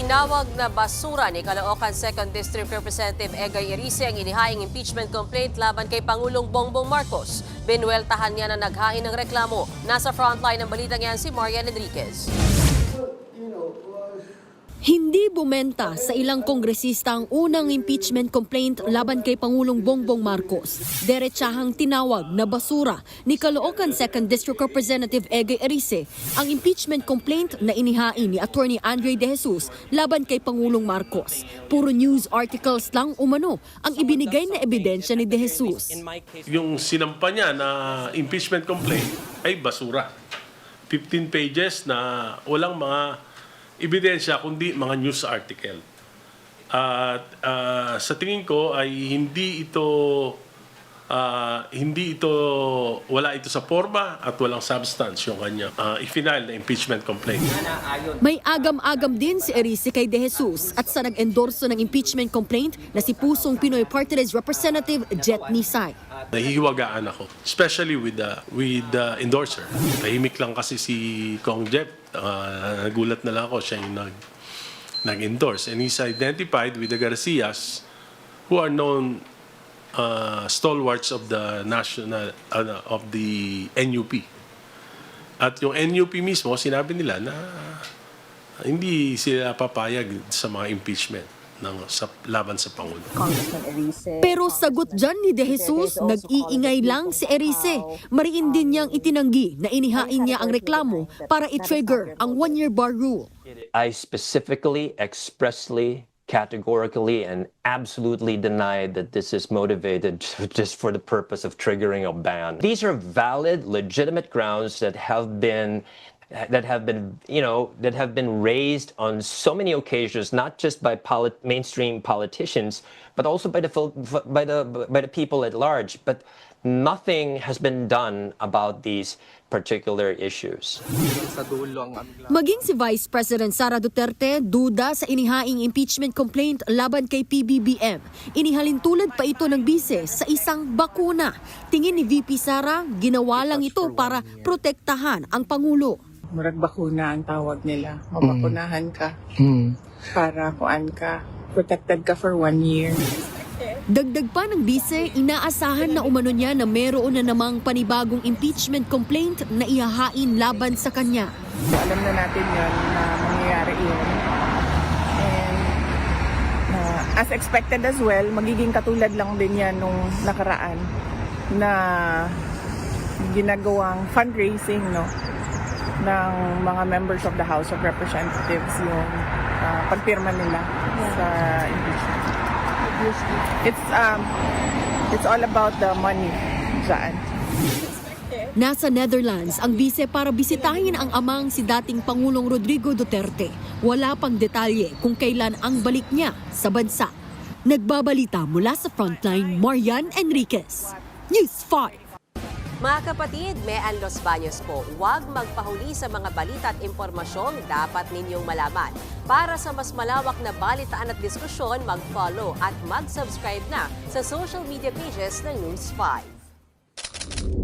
Tinawag na basura ni Caloocan 2nd District Representative Egay Erice ang inihaing impeachment complaint laban kay Pangulong Bongbong Marcos. Binueltahan niya na naghain ng reklamo. Nasa frontline ng balitang yan si Marian Enriquez. Hindi bumenta sa ilang kongresista ang unang impeachment complaint laban kay Pangulong Bongbong Marcos. Deretsahang tinawag na basura ni Caloocan 2nd District Representative Egay Erice ang impeachment complaint na inihain ni Attorney Andre De Jesus laban kay Pangulong Marcos. Puro news articles lang umano ang ibinigay na ebidensya ni De Jesus. Yung sinampa niya na impeachment complaint ay basura. 15 pages na walang mga ebidensya kundi mga news article. At sa tingin ko ay wala ito sa forma at walang substance yung kanya i-final na impeachment complaint. May agam-agam din si Erice kay De Jesus at sa nag-endorso ng impeachment complaint na si Pusong Pinoy Party List Representative Jet Nisay. Nahihiwagaan ako, especially with the endorser. Tahimik lang kasi si Kong Jet. Nagulat na lang ako siya yung nag-endorse. And he's identified with the Garcias who are known stalwarts of the national of the NUP. At yung NUP mismo, sinabi nila na hindi sila papayag sa mga impeachment laban sa Pangulo. Pero sagot dyan ni De Jesus, nag-iingay lang si Erice. Mariin din niyang itinanggi na inihain niya ang reklamo para i-trigger ang one-year bar rule. I specifically, expressly, categorically, and absolutely denied that this is motivated just for the purpose of triggering a ban. These are valid, legitimate grounds that have been raised on so many occasions, not just by mainstream politicians, but also by the people at large. But nothing has been done about these particular issues. Maging si Vice President Sara Duterte, duda sa inihaing impeachment complaint laban kay PBBM. Inihalin tulad pa ito ng bise sa isang bakuna. Tingin ni VP Sara, ginawa lang ito para protektahan ang Pangulo. Murag bakuna ang tawag nila. Mabakunahan ka para kuan ka. Protected ka for 1 year. Dagdag pa ng bise, inaasahan na umano niya na meron na namang panibagong impeachment complaint na ihahain laban sa kanya. Alam na natin yun na mangyayari yun. And as expected as well, magiging katulad lang din yan nung nakaraan na ginagawang fundraising ng mga members of the House of Representatives yung pagpirma nila sa impeachment. It's all about the money dyan. Nasa Netherlands ang bise para bisitahin ang amang si dating Pangulong Rodrigo Duterte. Wala pang detalye kung kailan ang balik niya sa bansa. Nagbabalita mula sa Frontline, Marian Enriquez, News 5. Mga kapatid, Mean Los Baños po, huwag magpahuli sa mga balita at impormasyong dapat ninyong malaman. Para sa mas malawak na balitaan at diskusyon, mag-follow at mag-subscribe na sa social media pages ng News 5.